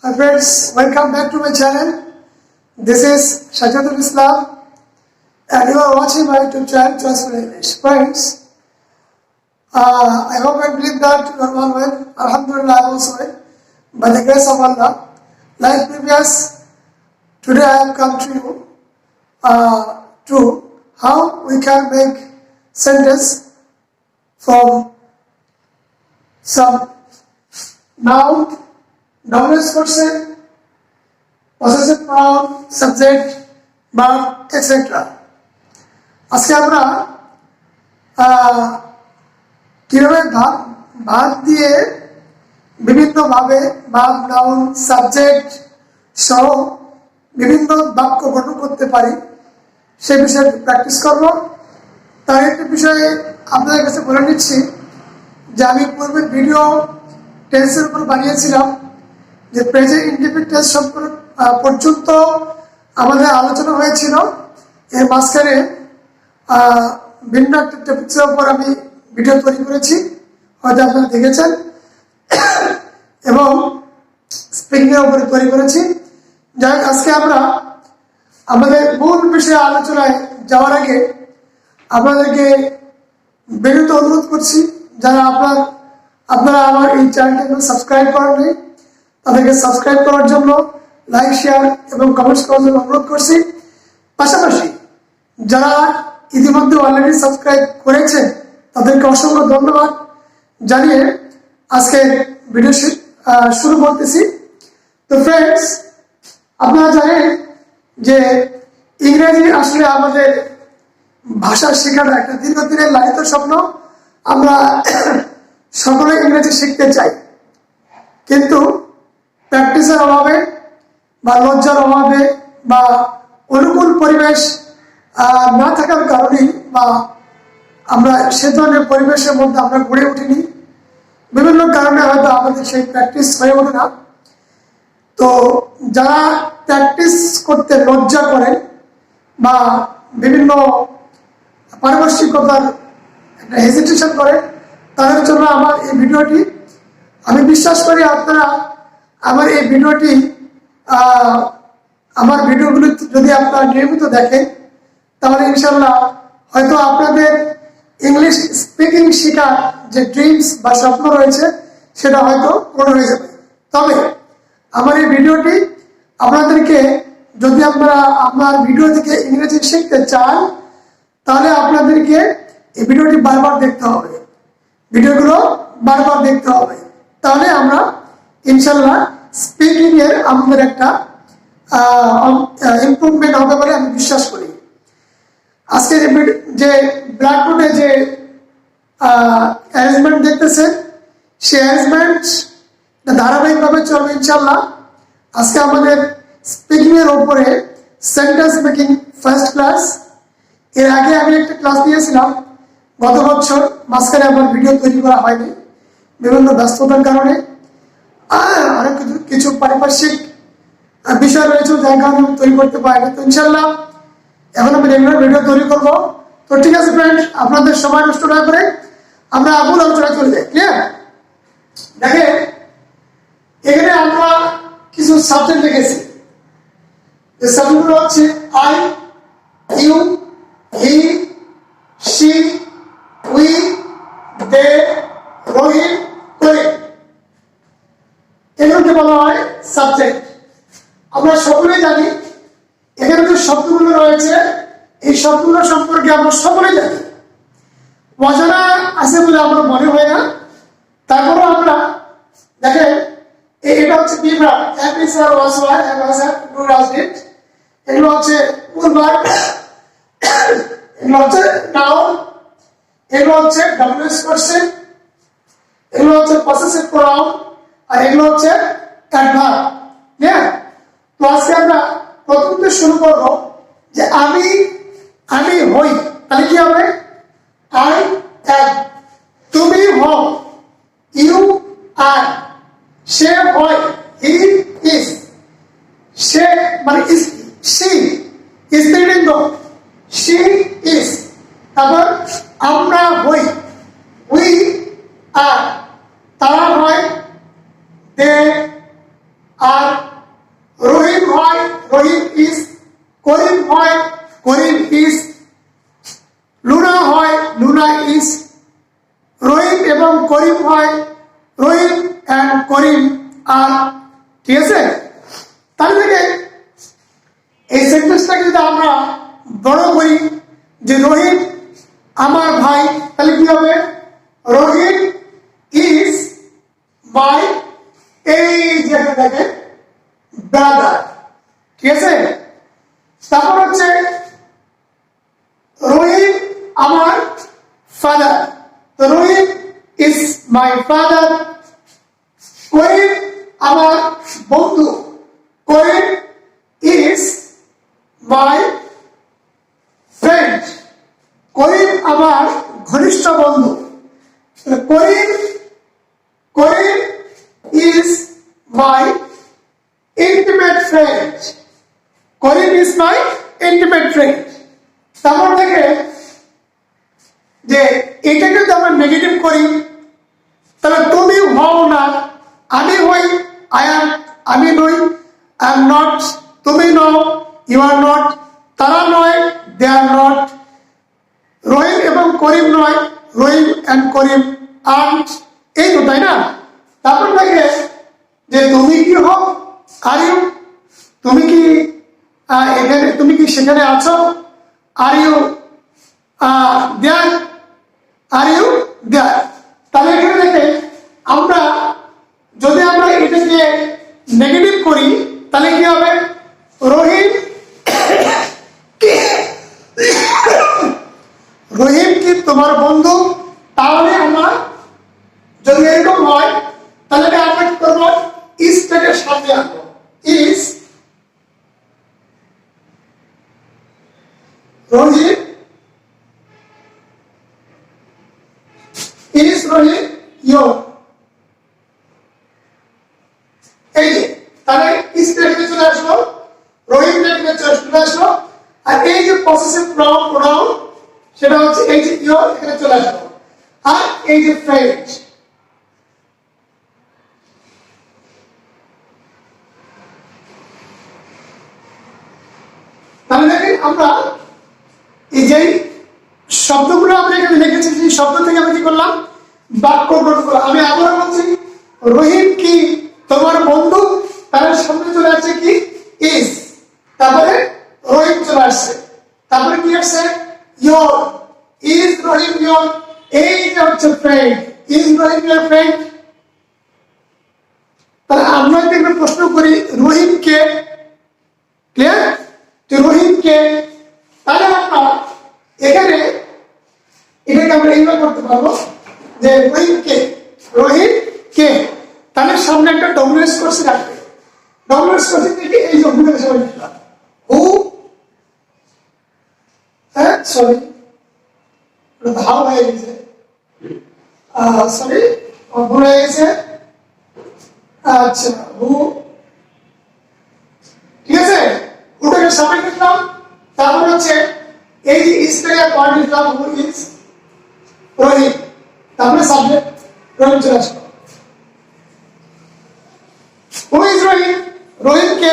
Hi friends, welcome back to my channel. This is Shajatul Islam and you are watching my YouTube channel Choiceful English. Friends, I hope and believe that you are all well. Alhamdulillah, I am also well. By the grace of Allah, like previous, today I have come to you to how we can make sentence from some noun, nominal person, possessive pronoun, subject, verb, etc. আজকে আমরা কিভাবে ভাব দিয়ে বিভিন্নভাবে ভাব, noun, subject সহ বিভিন্ন বাক্য গঠন করতে পারি সে বিষয়ে প্র্যাকটিস করব। তার একটি বিষয়ে আপনাদের কাছে বলে নিচ্ছি যে আমি পূর্বে ভিডিও টেন্সের উপর বানিয়েছিলাম যে প্রেজেন্ট ইনডিফিনিট টেন্স পর্যন্ত আমাদের আলোচনা হয়েছিল। এর মাঝখানে ভিন্ন একটা টপিক্সের উপর আমি ভিডিও তৈরি করেছি, হয়তো আপনারা দেখেছেন, এবং স্পিকিংয়ের উপরে তৈরি করেছি। যাই হোক, আজকে আমরা আমাদের মূল বিষয়ে আলোচনায় যাওয়ার আগে আপনাদেরকে বিনীত অনুরোধ করছি, যারা আপনারা আমার এই চ্যানেলটাকে সাবস্ক্রাইব করেননি তাদেরকে সাবস্ক্রাইব করার জন্য, লাইক, শেয়ার এবং কমেন্টস করার জন্য অনুরোধ করছি। পাশাপাশি যারা ইতিমধ্যে অলরেডি সাবস্ক্রাইব করেছেন তাদেরকে অসংখ্য ধন্যবাদ জানিয়ে আজকে ভিডিও শুরু করতেছি। তো ফ্রেন্ডস, আপনারা জানেন যে ইংরেজি আসলে আমাদের ভাষা শেখাটা একটা দীর্ঘদিনের লালিত স্বপ্ন। আমরা সকলে ইংরেজি শিখতে চাই, কিন্তু প্র্যাকটিসের অভাবে বা লজ্জার অভাবে বা অনুকূল পরিবেশ না থাকার কারণেই বা আমরা সে ধরনের পরিবেশের মধ্যে আমরা গড়ে উঠিনি, বিভিন্ন কারণে হয়তো আমাদের সেই প্র্যাকটিস হয়ে ওঠে না। তো যারা প্র্যাকটিস করতে লজ্জা করেন বা বিভিন্ন পারপার্শ্বিকতার একটা হেজিটেশন করে, তাদের জন্য আমার এই ভিডিওটি, আমি বিশ্বাস করি আপনারা আমার এই ভিডিওটি আমার ভিডিওগুলো যদি আপনারা নিয়মিত দেখেন তাহলে ইনশাল্লাহ হয়তো আপনাদের ইংলিশ স্পিকিং শেখার যে ড্রিমস বা স্বপ্ন রয়েছে সেটা হয়তো পূরণ হয়ে যাবে। তবে আমার এই ভিডিওটি আপনাদেরকে, যদি আপনারা আপনার ভিডিও থেকে ইংরেজি শিখতে চান তাহলে আপনাদেরকে এই ভিডিওটি বারবার দেখতে হবে, ভিডিওগুলো বারবার দেখতে হবে। তাহলে আমরা ইনশাল্লাহ স্পিকিং এর আমাদের একটা ইমপ্রুভমেন্ট হবে বলে আমি বিশ্বাস করি। আজকে যে ব্ল্যাকবোর্ডে যে অ্যারেঞ্জমেন্ট দেখতেছেন সেই অ্যারেঞ্জমেন্ট ধারাবাহিকভাবে চলবে ইনশাল্লাহ। আজকে আমাদের স্পিকিং এর উপরে সেন্টেন্স মেকিং ফার্স্ট ক্লাস। এর আগে আমি একটা ক্লাস দিয়েছিলাম গত বছর, মাঝখানে আমার ভিডিও তৈরি করা হয়নি বিভিন্ন ব্যস্ততার কারণে, অনেক কিছু পারিপার্শ্বিক বিষয় রয়েছে যার কারণে আমি তৈরি করতে পারিনি। তো ইনশাল্লাহ এখন আমি রেগুলার ভিডিও তৈরি করবো। তো ঠিক আছে ফ্রেন্ড, আপনাদের সময় নষ্ট না করে আমরা মূল আলোচনায় চলে যাই। ক্লিয়ার? দেখেন, এখানে আমরা কিছু সাবজেক্ট লিখেছি। যে সাবজেক্টগুলো হচ্ছে I, you, he, she, we, they, Rahim, Karim, এগুলোকে বলা হয় সাবজেক্ট। আমরা সকলেই জানি এখানে যে শব্দগুলো রয়েছে এই শব্দগুলো সম্পর্কে আমরা সকলেই জানি, অজানা আছে বলে আমার মনে হয় না। তারপরেও আমরা দেখেন, এটা হচ্ছে বিভাগ, এগুলো হচ্ছে পূর্বাগ, এগুলো হচ্ছে নাউন, এগুলো হচ্ছে ডব্লিউএস পারসন, এগুলো হচ্ছে পসেসিভ প্রনাউন, আর এগুলো হচ্ছে অ্যাডভার্ব। হ্যাঁ, তো আজকে আমরা প্রথম শুরু করব যে আমি হই, তাহলে কি হবে? I am. তুমি হও, ইউ আর। সে হয়, হি ইজ। সে মানে সি, স্ত্রীলিঙ্গ, সি ইজ। তারপর আমরা হই, উই আর। তারা হয়, দে আর। রহিম হয় রহিম ইজ, করিম হয় করিম ইজ, লুনা হয় লুনা ইজ, রহিম এবং করিম হয় রহিম এন্ড করিম আর। ঠিক আছে, তাহলে থেকে এই সেন্টেন্সটাকে যদি আমরা বড় করি যে রহিম আমার ভাই, তাহলে কি হবে? রহিম ইজ মাই, এই যে দেখেন ব্রাদার। ঠিক আছে, তারপর হচ্ছে রহিম আমার ফাদার, তো রহিম ইজ মাই ফাদার। করিম আমার বন্ধু, করিম ইজ মাই ফ্রেন্ড, করিম আমার ঘনিষ্ঠ বন্ধু। Karim Karim is my intimate friend, Karim is my intimate friend. তারপর থেকে যে এটাকে যদি আমরা নেগেটিভ করি, তাহলে তুমি হও না, আমি হই, আই এম, আমি নই, আই এম নট, তুমি নও, ইউ আর নট, তারা নয়, দে আর নট, রহিম এবং করিম নয়, রহিম এন্ড করিম আর্ট, এই তো, তাই না? তারপর থেকে যে তুমি কি হও, আর ইউ, তুমি কি এখানে, তুমি কি সেখানে আছো, are you there, are you there. তাহলে এখানে দেখে আমরা যদি আমরা এটাকে নেগেটিভ করি, তাহলে কি হবে? রহিম রহিম কি তোমার বন্ধু? তাহলে আমার যদি এরকম হয়, তাহলে আমরা কি করবো? ইজটাকে সামনে আনবো, is Rahim, is Rahim your, এই যে, তাহলে ইজটা এখানে চলে আসলো, রহিমটা এখানে চলে আসলো, আর এই যে পসেসিভ প্রোনাউন সেটা হচ্ছে এই যে ইয়োর এখানে চলে আসলো, আর এই যে ফ্রেন্ড। তাহলে দেখেন আমরা এই যে শব্দগুলো আমরা এখানে লিখেছি, সেই শব্দ থেকে আমরা কি করলাম? বাক্য গঠন করলাম। আমি আবার বলছি, রহিম কি তোমার বন্ধু? তার সামনে চলে আসছে কি? ইজ, তারপরে রহিম চলে আসছে, তারপরে কি আসছে? ইয়োর, ইজ রহিম ইয়োর, এইটা হচ্ছে friend, is Rahim your friend. তাহলে আমরা যদি একটা প্রশ্ন করি রহিম কে, ক্লিয়ার? তো রহিম কে, তাহলে আমরা এখানে এটাকে আমরা এইভাবে করতে পারবো যে রহিম কে, রহিম কে, তাহলে সামনে একটা ডব্লিউএস কোর্স রাখবে। ডব্লিউএস কোর্স থেকে এই যোগগুলো সবাই লিখলাম, হু, হ্যাঁ সরি ধাও হয়ে গেছে, সরি ভুল হয়ে গেছে, আচ্ছা হু, ঠিক আছে, হুটাকে সামনে লিখলাম, তারপর হচ্ছে এই যে ইজটাকে পয়েন্ট লিখলাম, হু ইজ রহিম, তারপরে সাবজেক্ট রহিম চলে আসলো, হু ইজ রহিম, রহিম কে,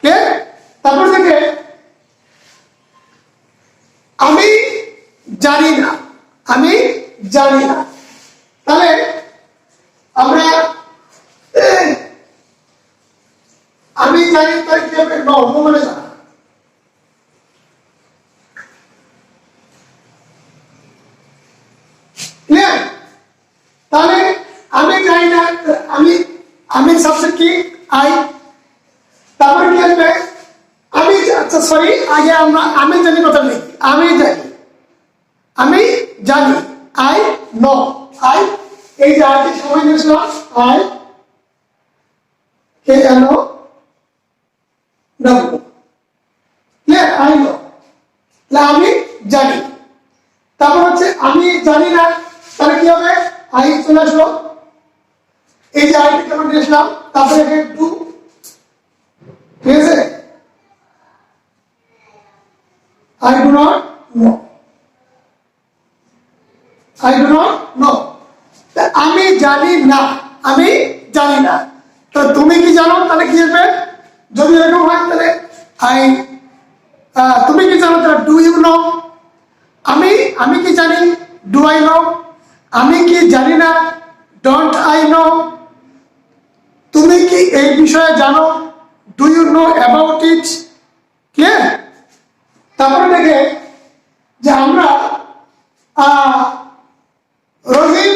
কে, তারপর থেকে আমি জানি না, আমি জানি না। তাহলে আমরা আমি জানি তার কি হবে? নো, নো মানে জানা। ক্লিয়ার? তাহলে আমি জানি না, আমি, আমি সাবজেক্ট কি? আই, তারপরে কি আসবে? আমি, আচ্ছা সরি, আগে আমরা আমি জানি কথা নেই, আমি জানি, আমি জানি, আই নো, আই, এই যে আইকে সময় নিয়েছিলাম, I K N O W, clear? I know, আমি জানি। তারপর হচ্ছে আমি জানি না, তাহলে কি হবে? আই চলে আসলো, এই যে আইটিকে আমরা নিয়েছিলাম, তারপরে এখানে টু, ঠিক আছে? I do not know, I do not know, আমি জানি না, আমি জানি না। তো তুমি কি জানো? তাহলে কি আসবে? যদি এরকম হয় তাহলে আই তুমি কি জানো, তাহলে ডু ইউ নো। আমি কি জানি, ডু আই নো। আমি কি জানি না, ডোন্ট আই নো। তুমি কি এই বিষয়ে জানো, do you know about it. Clear? তারপরে দেখে যে আমরা রহিম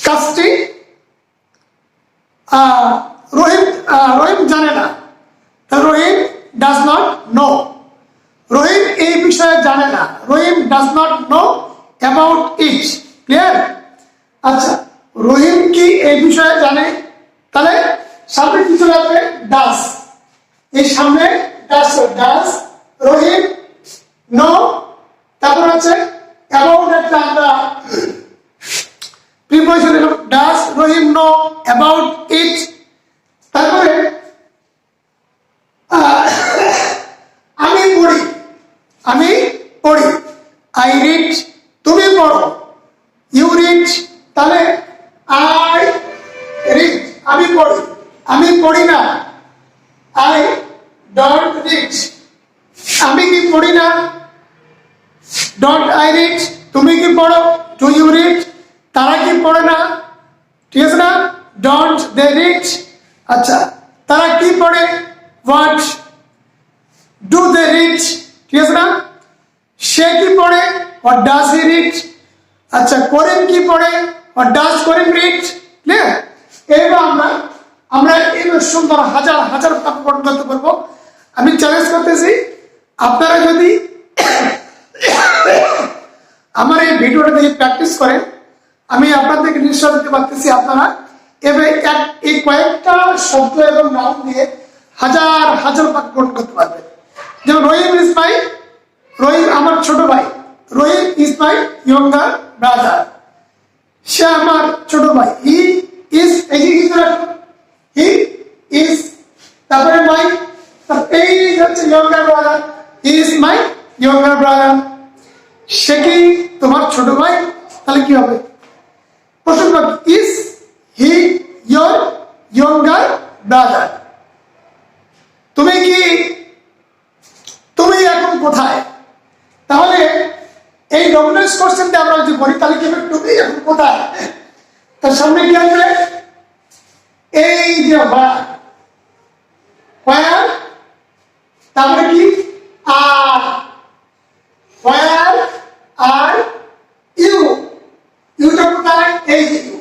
কাজটি রহিম জানে না, Rahim does not know. Rahim এই বিষয়ে জানে না, Rahim does not know about it. Clear? আচ্ছা, রহিম কি এই বিষয়ে জানে, তাহলে সামনে কি চলে আসবে, ডাজ। এই সামনে ডাজ রহিম নো। তারপর হচ্ছে অ্যাবাউট, একটা আমরা প্রিপোজিশন লিখব, ডাজ রহিম নো অ্যাবাউট ইট। তারপরে আমি পড়ি, আই রিড। তুমি পড়ো, ইউ রিড। তাহলে আই রিড, আমি পড়ি না, আই ডোন্ট রিড। আমি কি পড়ি না, ডোন্ট আই রিড। তুমি কি পড়ো, ডু ইউ রিড। তারা কি পড়ে না, ঠিক আছে না, ডোন্ট দে রিড। আচ্ছা, তারা কি পড়ে, হোয়াট ডু দে রিড, ঠিক আছে না। সে কি পড়ে, হোয়াট ডাজ হি রিড। আচ্ছা, করিম কি পড়ে, what does Karim read. Clear? এইবার আমরা এই সুন্দর হাজার হাজার বাক্য গঠন করতে পারবো। আমি চ্যালেঞ্জ করতেছি, আপনারা যদি আমার এই ভিডিওটা দেখে প্র্যাকটিস করেন, আমি আপনাদেরকে নিশ্চয় দিতে পারতেছি আপনারা এবার এই কয়েকটা শব্দ এবং নাম দিয়ে হাজার হাজার বাক্য গঠন করতে পারবেন। যেমন রহিম আমার ছোট ভাই, রহিম ইজ মাই ইয়ঙ্গার ব্রাদার। সে আমার ছোট ভাই, হি ইজ, হি ইজ, তারপরে মাই, এই হচ্ছে younger brother, he is my younger brother. সে কি তোমার ছোট ভাই, তাহলে কি হবে, প্রশ্ন is he your younger brother. তুমি এখন কোথায়, তাহলে এই ডমিনেন্স কোশ্চেনটা আমরা যদি করি তাহলে কি হবে, তুমি এখন কোথায়, তার সামনে কি আসবে, এই যে হোয়ার, তারপরে কি আর, হোয়ার আর ইউ, ইউটা কোথায়, এই যে ইউ,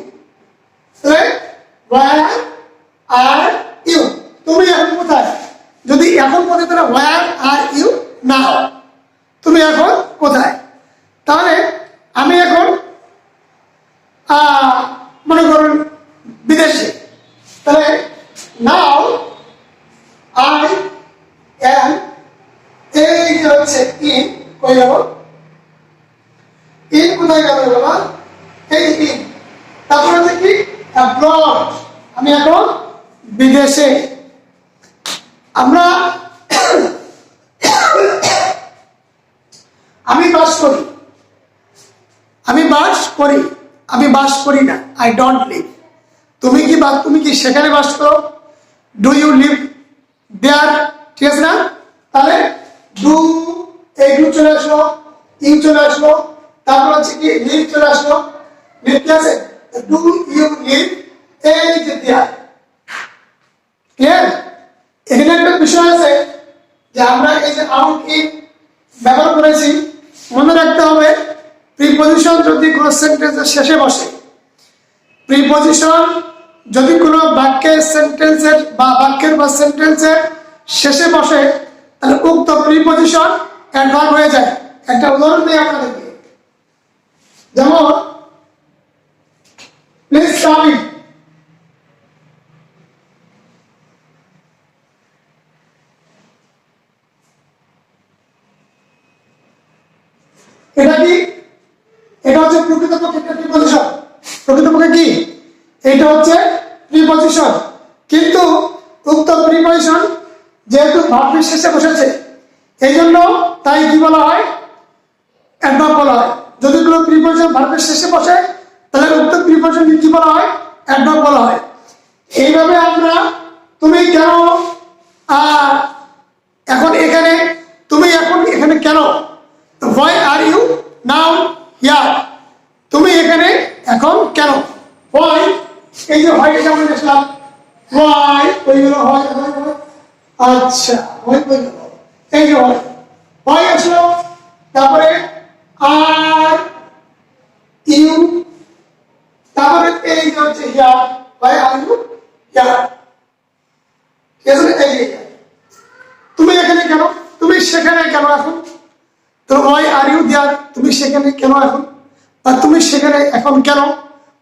হোয়ার আর ইউ। তুমি এখন কোথায়, যদি এখন বলতে তাহলে হোয়ার আর ইউ না হয়, তুমি এখন কোথায়। তাহলে আমি এখন মনে করুন বিদেশে, তাহলে নাও আই এম, এই যে হচ্ছে ইন, কই যাব, ইন কোথায় গেল বাবা, এই ইন। তারপর হচ্ছে কি অ্যাব্রড, আমি এখন বিদেশে। আমরা আমি বাস করি না, আই ডোন্ট লিভ। তুমি কি সেখানে বাস করো, ডু ইউ লিভ দেয়ার, ঠিক আছে না। তাহলে ডু, এই ডু চলে আসলো, ইউ চলে আসলো, তারপর হচ্ছে কি লিভ চলে আসলো, লিভ কি আছে, ডু ইউ লিভ, এই যে দেয়ার। ক্লিয়ার? এখানে একটা বিষয় আছে যে আমরা এই যে আউট ইন ব্যবহার করেছি, মনে রাখতে হবে প্রিপজিশন যদি কোনো সেন্টেন্সের শেষে বসে, প্রিপজিশন যদি কোনো বাক্যের সেন্টেন্সের বা বাক্যের বা সেন্টেন্সের শেষে বসে, তাহলে উক্ত প্রিপজিশন অ্যাডভার্ব হয়ে যায়। একটা উদাহরণ দিই আপনাদেরকে, যেমন প্লিজ কাম ইন, এটা কি, এটা হচ্ছে প্রকৃতপক্ষে একটা প্রিপজিশন। প্রকৃতপক্ষে কি, এটা হচ্ছে প্রিপজিশন, কিন্তু উক্ত প্রিপজিশন যেহেতু ভার্বের শেষে বসেছে, এই জন্য তাই কি বলা হয়, অ্যাডভার্ব বলা হয়। যদি কোনো প্রিপজিশন ভার্বের শেষে বসে, তাহলে উক্ত প্রিপজিশন কি বলা হয়, অ্যাডভার্ব বলা হয়। এইভাবে আমরা তুমি কেন এই যে হয় এটা আমরা দেখলাম হয় হয়ে গেল হয় আচ্ছা হয় হয়ে গেল এই যে হয় আসলো তারপরে আর ইউ তারপরে এই যে হচ্ছে হিয়ার হয় আর ইউ হিয়ার ঠিক আছে এই যে তুমি এখানে কেন তুমি সেখানে কেন এখন তো ওয়াই আর ইউ দেয়ার তুমি সেখানে কেন এখন বা তুমি সেখানে এখন কেন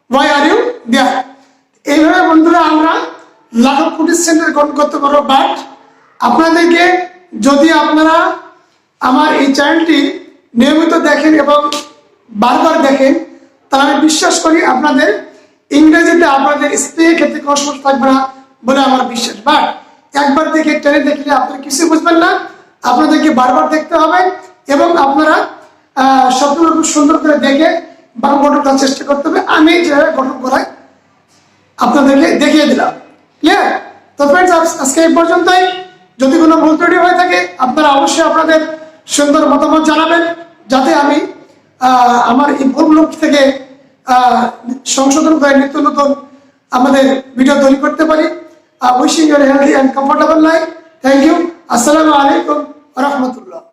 ওয়াই আর ইউ দেয়ার এইভাবে বন্ধুরা আমরা লাঘব কোটি সেন্টেন্স গঠন করতে পারবো বাট আপনাদেরকে যদি আপনারা আমার এই চ্যানেলটি নিয়মিত দেখেন এবং বারবার দেখেন তাহলে আমি বিশ্বাস করি আপনাদের ইংরেজিতে আপনাদের স্পিকিং ক্ষেত্রে কোনো সমস্যা থাকবে না বলে আমার বিশ্বাস বাট একবার দেখে টেনে দেখলে আপনারা কিছু বুঝবেন না আপনাদেরকে বারবার দেখতে হবে এবং আপনারা সবগুলো খুব সুন্দর করে দেখে বাংলা গঠন করার চেষ্টা করতে হবে আমি যেভাবে গঠন করাই আপনাদেরকে দেখিয়ে দিলাম ক্লিয়ার তো ফ্রেন্ডস আজকে এই পর্যন্তই যদি কোনো ভুল ত্রুটি হয়ে থাকে আপনারা অবশ্যই আপনাদের সুন্দর মতামত জানাবেন যাতে আমি আমার এই ভুলগুলো থেকে সংশোধন করে নিত্য নতুন আমাদের ভিডিও তৈরি করতে পারি wishing you healthy and comfortable life thank you আসসালামু আলাইকুম ওয়া রাহমাতুল্লাহ